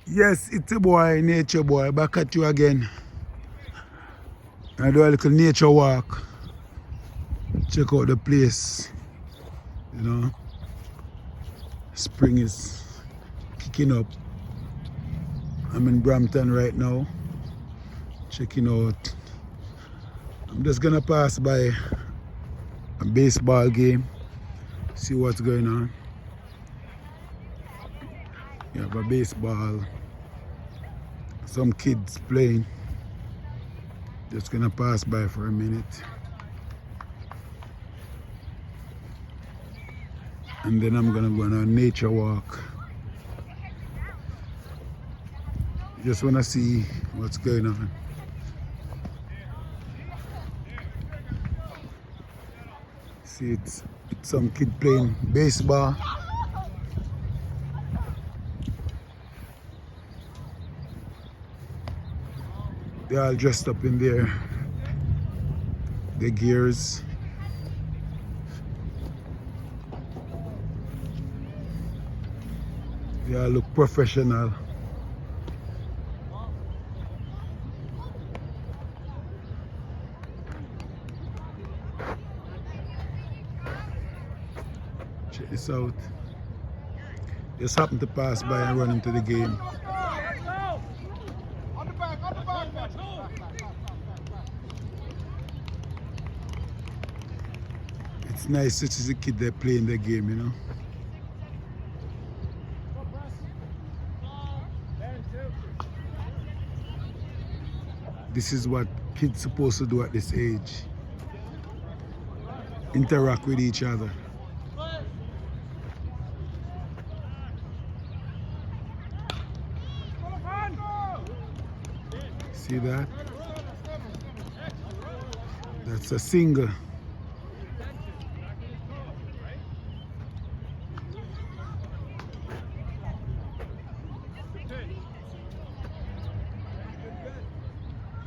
Yes, it's a boy, nature boy, back at you again. I do a little nature walk. Check out the place. You know, spring is kicking up. I'm in Brampton right now, checking out. I'm just gonna pass by a baseball game, see what's going on. You have a baseball, some kids playing. Just gonna pass by for a minute. And then I'm gonna go on a nature walk. Just wanna see what's going on. See, it's some kid playing baseball. They're all dressed up in their gears. They all look professional. Check this out. Just happened to pass by and run into the game. It's nice to see the kid there playing the game, you know. This is what kids supposed to do at this age. Interact with each other. See that? That's a single.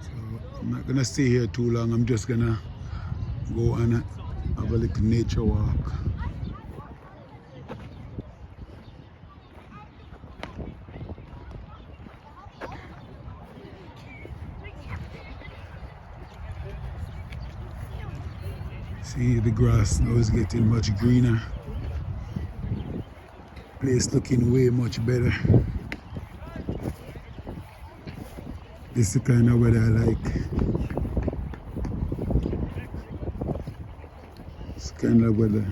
So I'm not gonna stay here too long. I'm just gonna go and have a little nature walk. See, the grass now is getting much greener. Place looking way much better. This is the kind of weather I like. It's kind of weather.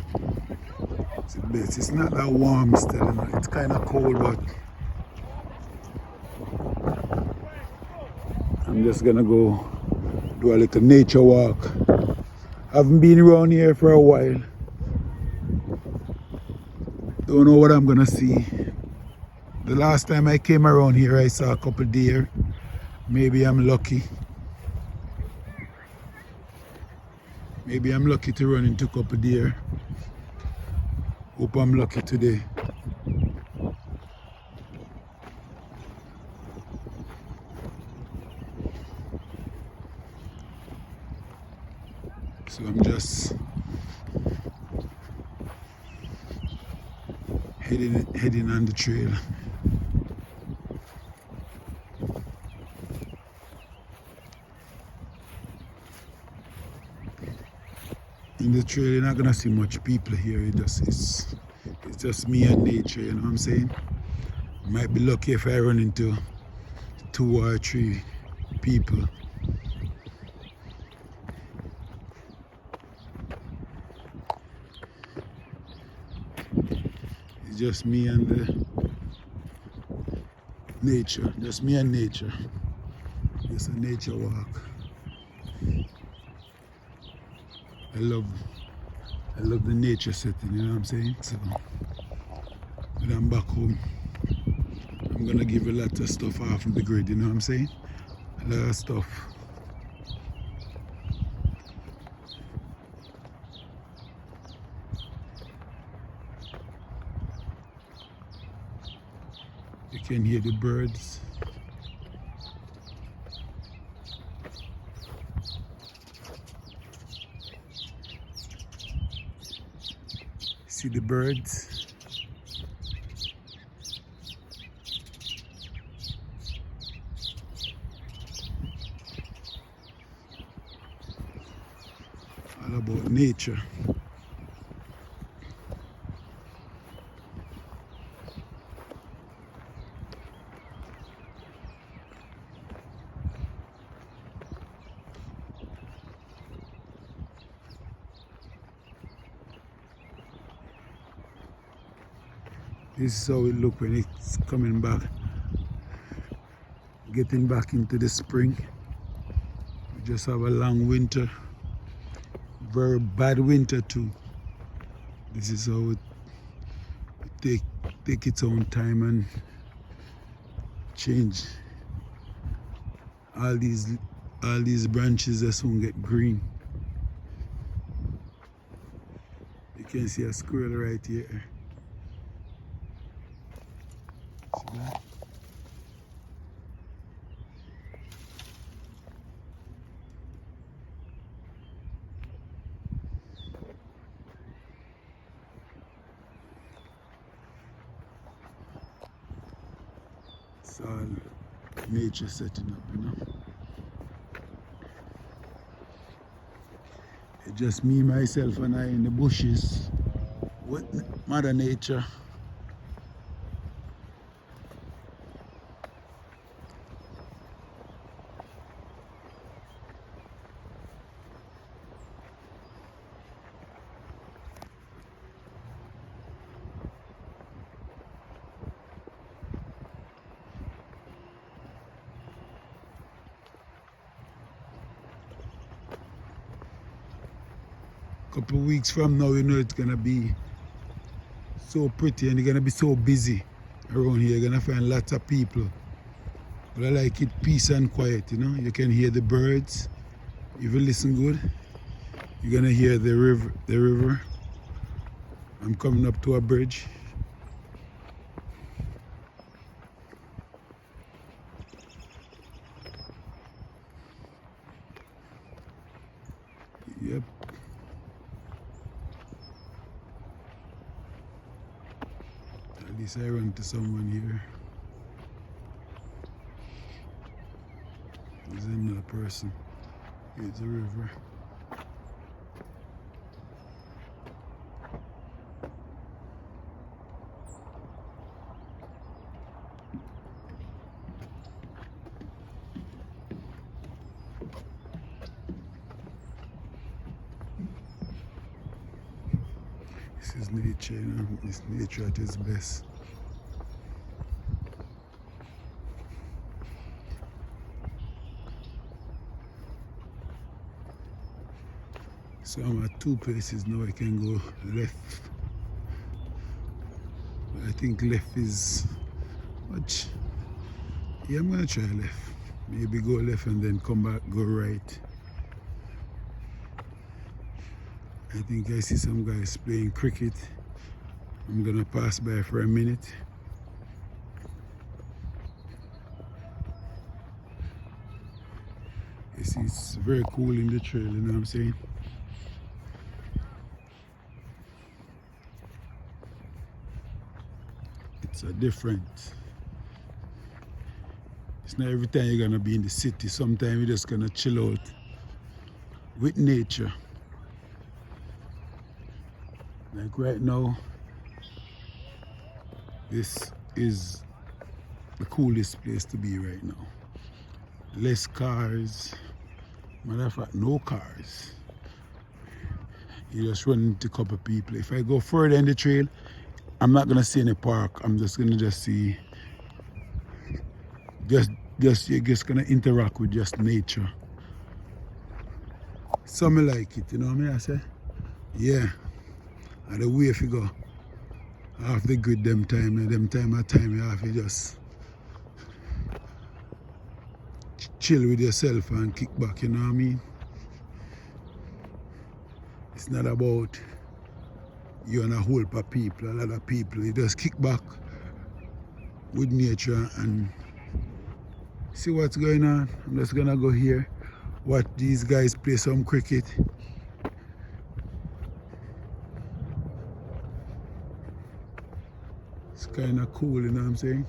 It's the best. It's not that warm still. It's kind of cold, but I'm just gonna go do a little nature walk. I haven't been around here for a while. Don't know what I'm gonna see. The last time I came around here, I saw a couple deer. Maybe I'm lucky. Maybe I'm lucky to run into a couple deer. Hope I'm lucky today. So I'm just heading on the trail. In the trail, you're not gonna see much people here. It's just me and nature. You know what I'm saying? I might be lucky if I run into 2 or 3 people. It's just me and the nature. Just me and nature. Just a nature walk. I love the nature setting, you know what I'm saying? So when I'm back home, I'm gonna give a lot of stuff off of the grid, you know what I'm saying? A lot of stuff. You can hear the birds. See the birds. all about nature. This is how it looks when it's coming back, getting back into the spring. We just have a long winter, very bad winter too. This is how it take its own time and change. All these branches that soon get green. You can see a squirrel right here. See that? It's all nature setting up, you know. It's just me, myself, and I in the bushes with Mother Nature. Couple of weeks from now, you know it's gonna be so pretty and it's gonna be so busy around here. You're gonna find lots of people. But I like it peace and quiet, you know. You can hear the birds. If you listen good, you're gonna hear the river. I'm coming up to a bridge. Yep. At least I run to someone here. There's another person. Here's the river. This is nature, you know. It's nature at its best. So I'm at two places now. I can go left. I think left is much. Yeah, I'm gonna try left. Maybe go left and then come back, go right. I think I see some guys playing cricket. I'm gonna pass by for a minute. You see, it's very cool in the trail, you know what I'm saying? It's a different. It's not every time you're gonna be in the city. Sometimes you're just gonna chill out with nature. Like right now, this is the coolest place to be right now. Less cars, matter of fact, no cars. You just run into a couple of people. If I go further in the trail, I'm not gonna see any park. I'm just gonna see, you're just gonna interact with just nature. Some like it, you know what I mean? I say, yeah. And the way if you go, half the grid them time you have to just chill with yourself and kick back, you know what I mean? It's not about you and a whole heap of people, a lot of people. You just kick back with nature and see what's going on. I'm just gonna go here, watch these guys play some cricket. It's kind of cool, you know what I'm saying?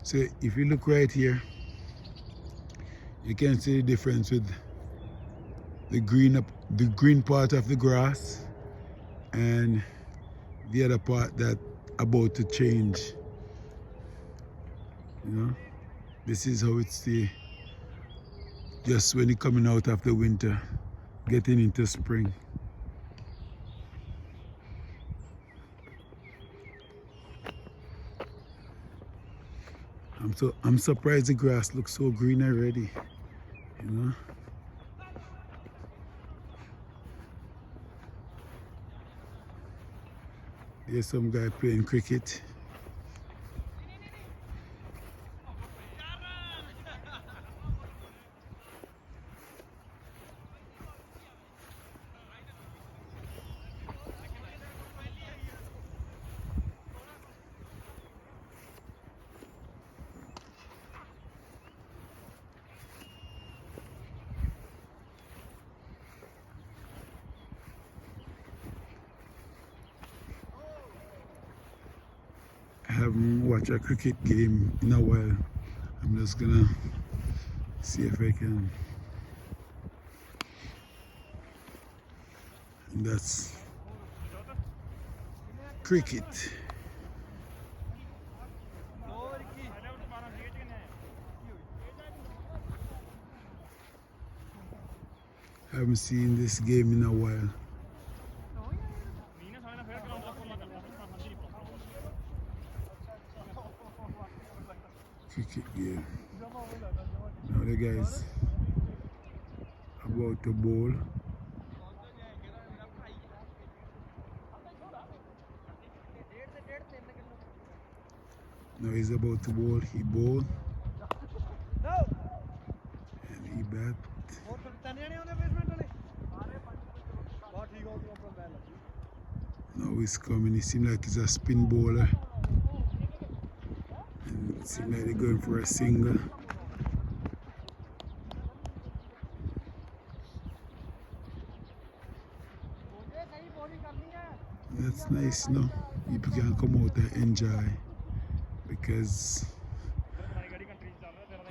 So if you look right here, you can see the difference with the green part of the grass and the other part that about to change. You know, this is how it's the just when you're coming out of the winter, getting into spring. I'm surprised the grass looks so green already, you know. There's some guy playing cricket. I haven't watched a cricket game in a while. I'm just gonna see if I can. And that's cricket. I haven't seen this game in a while. Cricket game. Now the guys about to bowl. Now he's about to bowl. He bowled. And he bat. Now he's coming. He seems like he's a spin bowler. And it seems like they're going for a single. That's nice, no? People can come out and enjoy because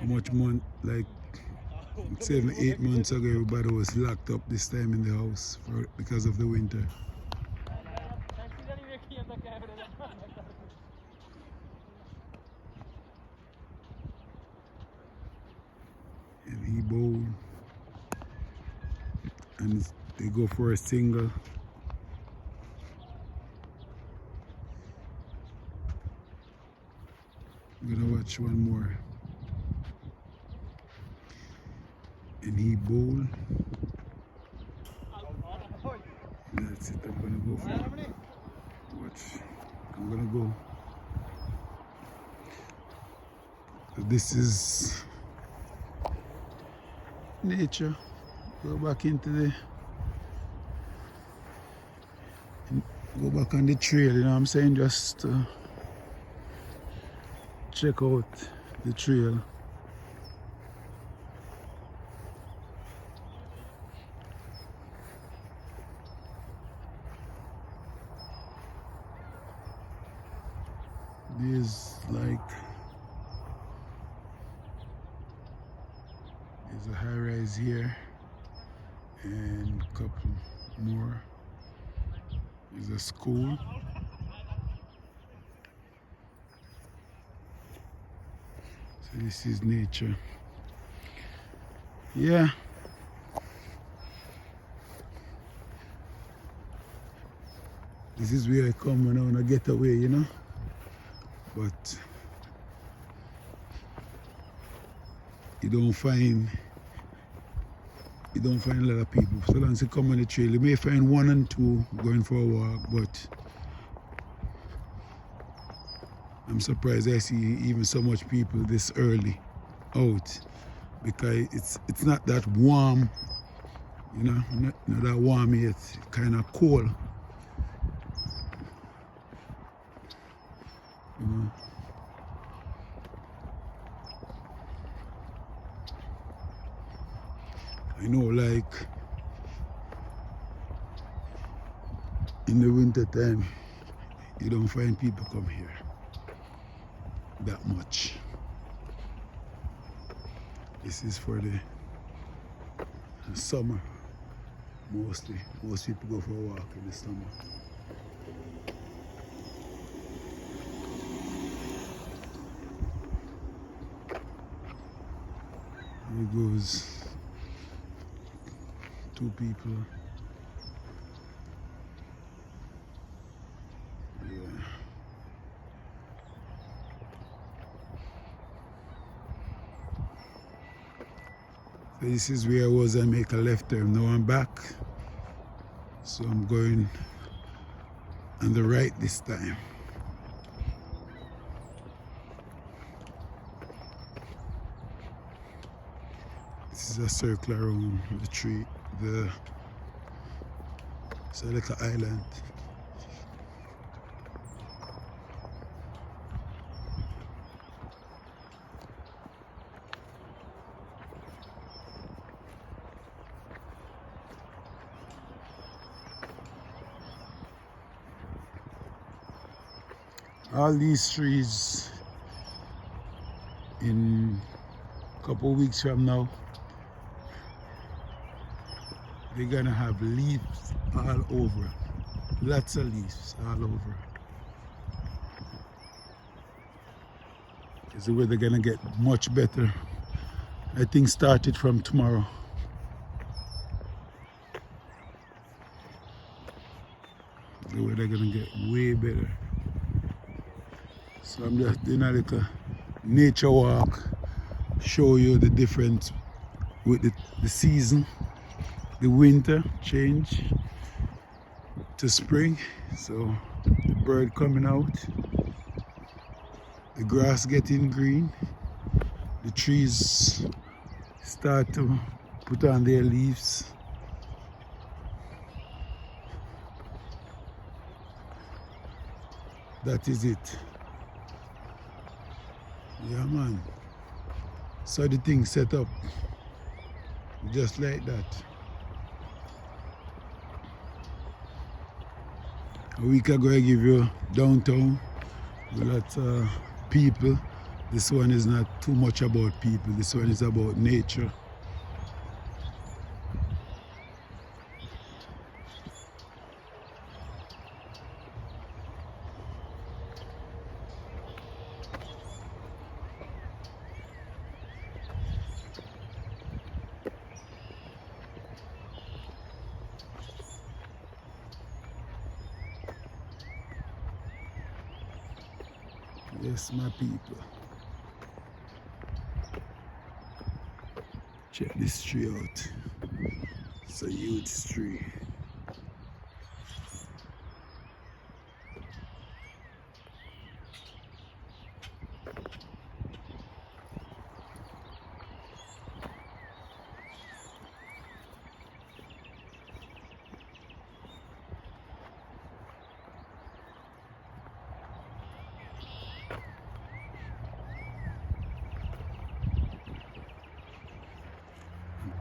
how much month, like 7-8 months ago, everybody was locked up this time in the house because of the winter. And he bowled and they go for a single. I'm gonna watch one more. And he bowled. That's it, I'm gonna go for it. Watch. I'm gonna go. This is nature. Go back into the go back on the trail, you know what I'm saying? Just check out the trail. There's a high rise here and a couple more. There's a school. So this is nature. Yeah. This is where I come when I want to get away, you know. But you don't find a lot of people. So long as you come on the trail, you may find 1 and 2 going for a walk, but I'm surprised I see even so much people this early out because it's not that warm, you know, not that warm yet, it's kind of cold. You know. I know, like in the winter time, you don't find people come here that much. This is for the summer. mostly. Most people go for a walk in the summer. Here goes two people. Yeah. So this is where I was. I make a left turn. Now I'm back. So I'm going on the right this time. This is a circle around the tree. It's like an island. All these trees in a couple of weeks from now, they're gonna have leaves all over. Lots of leaves all over. Is the weather gonna get much better. I think started from tomorrow. The weather gonna get way better. So I'm just doing a little nature walk, show you the difference with the season, the winter change to spring. So the bird coming out, the grass getting green, the trees start to put on their leaves. That is it. Yeah, man. So the thing set up just like that. A week ago I give you downtown with lots of people. This one is not too much about people. This one is about nature. Yes, my people. Check this tree out. It's a huge tree.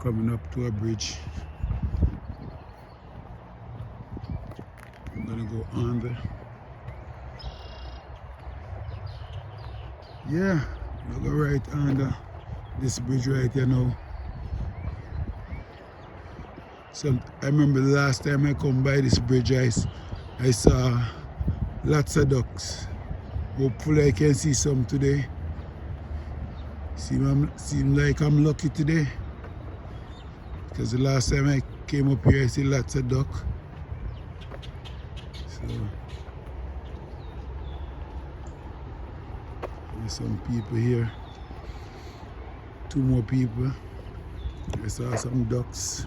Coming up to a bridge. I'm gonna go under. Yeah, I'll go right under this bridge right here now. So I remember the last time I come by this bridge, I saw lots of ducks. Hopefully I can see some today. Seem like I'm lucky today. Because the last time I came up here, I see lots of duck. So there's some people here. Two more people. I saw some ducks.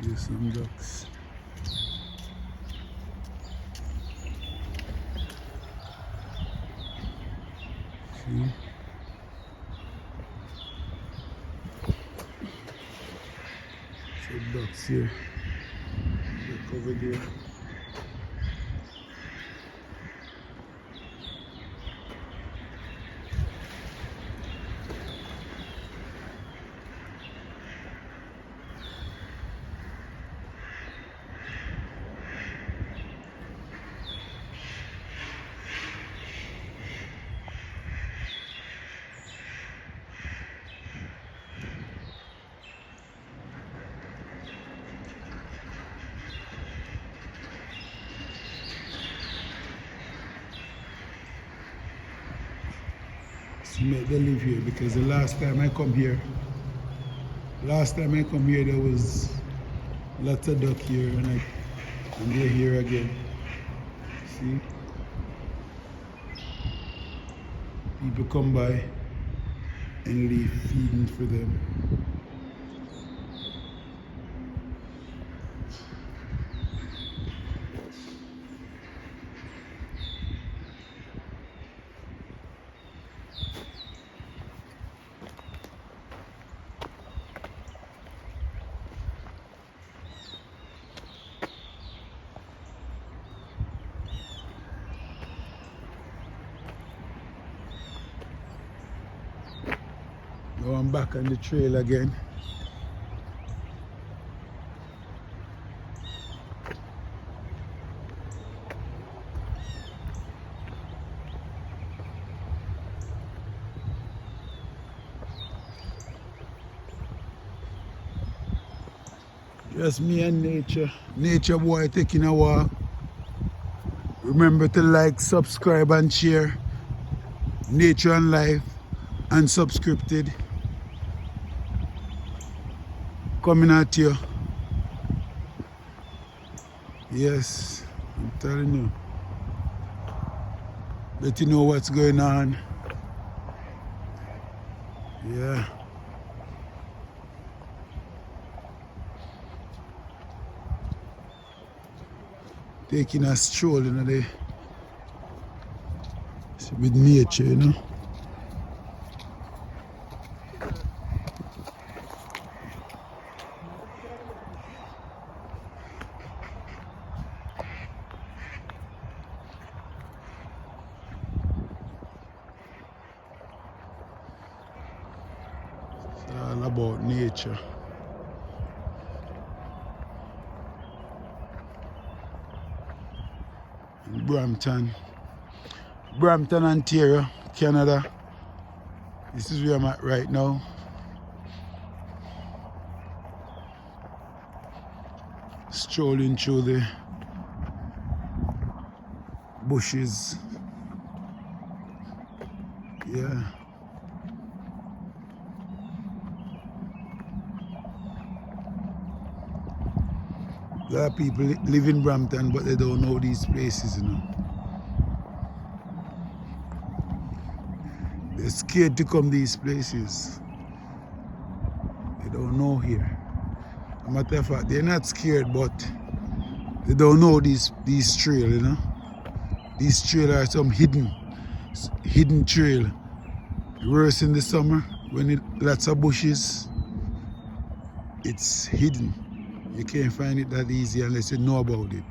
Here's some ducks. See? Some ducks here. Look over there. make they live here because the last time I come here there was lots of duck here and they're here again. See? People come by and leave feeding for them. Now I'm back on the trail again. Just me and nature. Nature boy taking a walk. Remember to like, subscribe and share. Nature and Life Unsubscripted. Coming at you. Yes, I'm telling you. Let you know what's going on. Yeah. Taking a stroll with nature, you know. It's all about nature. Brampton, Ontario, Canada. This is where I'm at right now. Strolling through the bushes. Yeah. A lot of people live in Brampton, but they don't know these places, you know. They're scared to come these places. They don't know here. As a matter of fact, they're not scared, but they don't know these trails, you know. These trails are some hidden trail. Worse in the summer when lots of bushes. It's hidden. You can't find it that easy unless you know about it.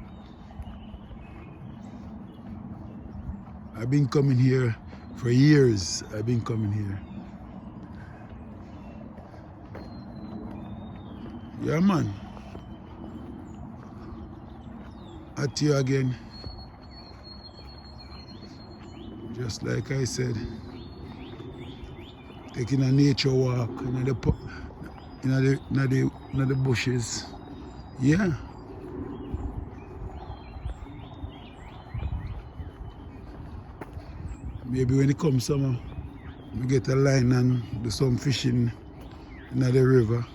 I've been coming here for years. I've been coming here. Yeah, man. At you again. Just like I said, taking a nature walk in the bushes. Yeah. Maybe when it comes summer, we get a line and do some fishing in the river.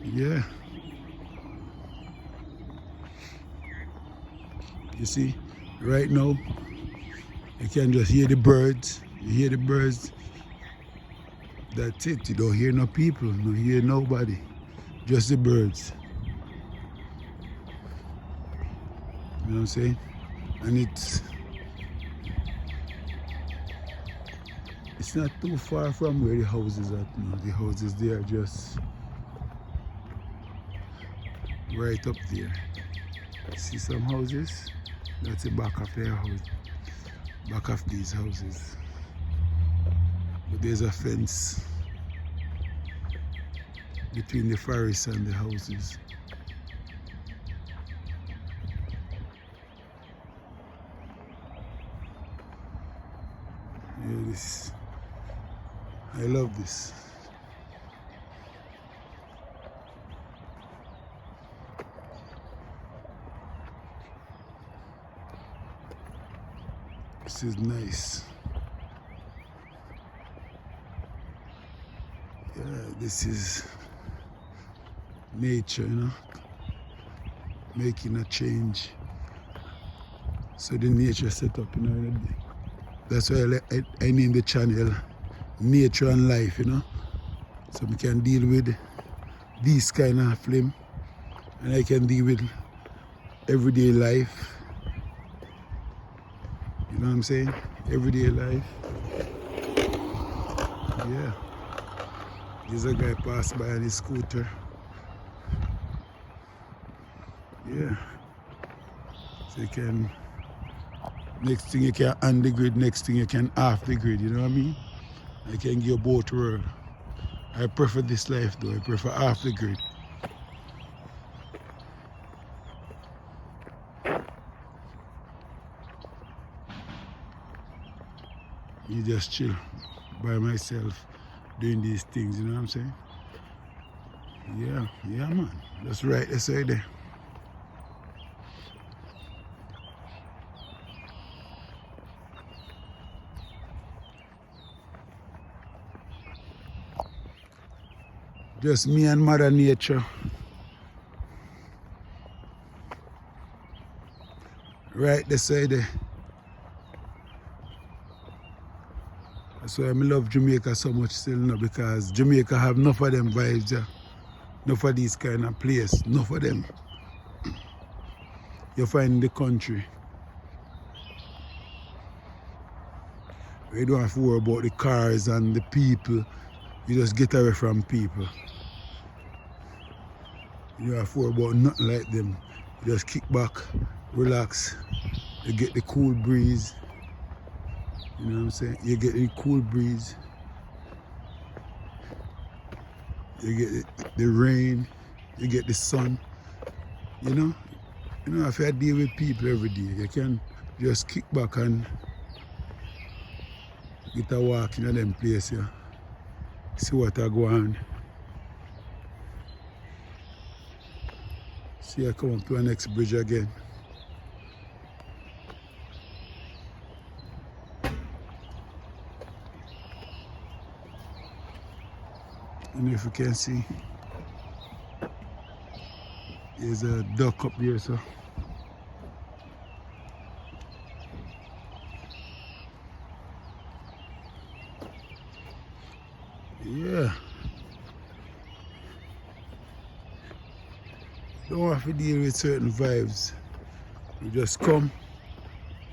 Yeah. You see, right now, you can just hear the birds. You hear the birds. That's it. You don't hear no people. You don't hear nobody. Just the birds. You know what I'm saying? And it's not too far from where the houses are. You know, the houses there are just right up there. See some houses? That's the back of their house. Back of these houses. But there's a fence between the forest and the houses. Yeah, this. I love this. This is nice. This is nature, you know, making a change. So the nature set up, you know. That's why I named the channel Nature and Life, you know. So we can deal with these kind of film, and I can deal with everyday life. You know what I'm saying? Everyday life. Yeah. There's a guy passed by on his scooter. Yeah. So you can, next thing you can on the grid, next thing you can off the grid, you know what I mean? I can give both world. I prefer this life though, I prefer off the grid. You just chill by myself doing these things, you know what I'm saying? Yeah man, that's right, that's right there. Just me and Mother Nature. Right this side there. That's why I love Jamaica so much still now, because Jamaica have enough of them vibes there. Enough of these kind of place, enough of them. You find in the country. You don't have to worry about the cars and the people. You just get away from people. You don't have to worry about nothing like them. You just kick back, relax. You get the cool breeze. You know what I'm saying? You get the cool breeze. You get the rain. You get the sun. You know? You know, if you deal with people every day, you can just kick back and get a walk in them place, yeah. See what I go on. See I come up to the next bridge again. And if you can see, there's a duck up there, so. Yeah. Don't have to deal with certain vibes. You just come,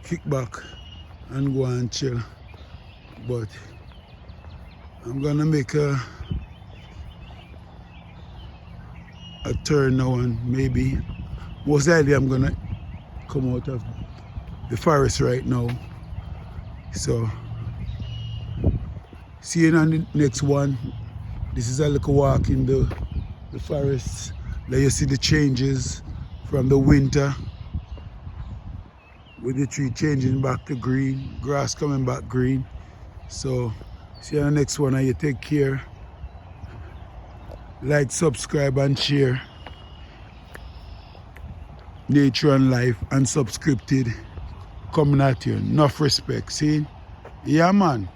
kick back, and go and chill. But I'm gonna make a turn now, and maybe, most likely I'm gonna come out of the forest right now. So, see you on the next one. This is a little walk in the forest. There you see the changes from the winter, with the tree changing back to green, grass coming back green. So, see you on the next one, and you take care. Like, subscribe, and share. Nature and Life, Unsubscripted, coming at you. Enough respect, see? Yeah, man.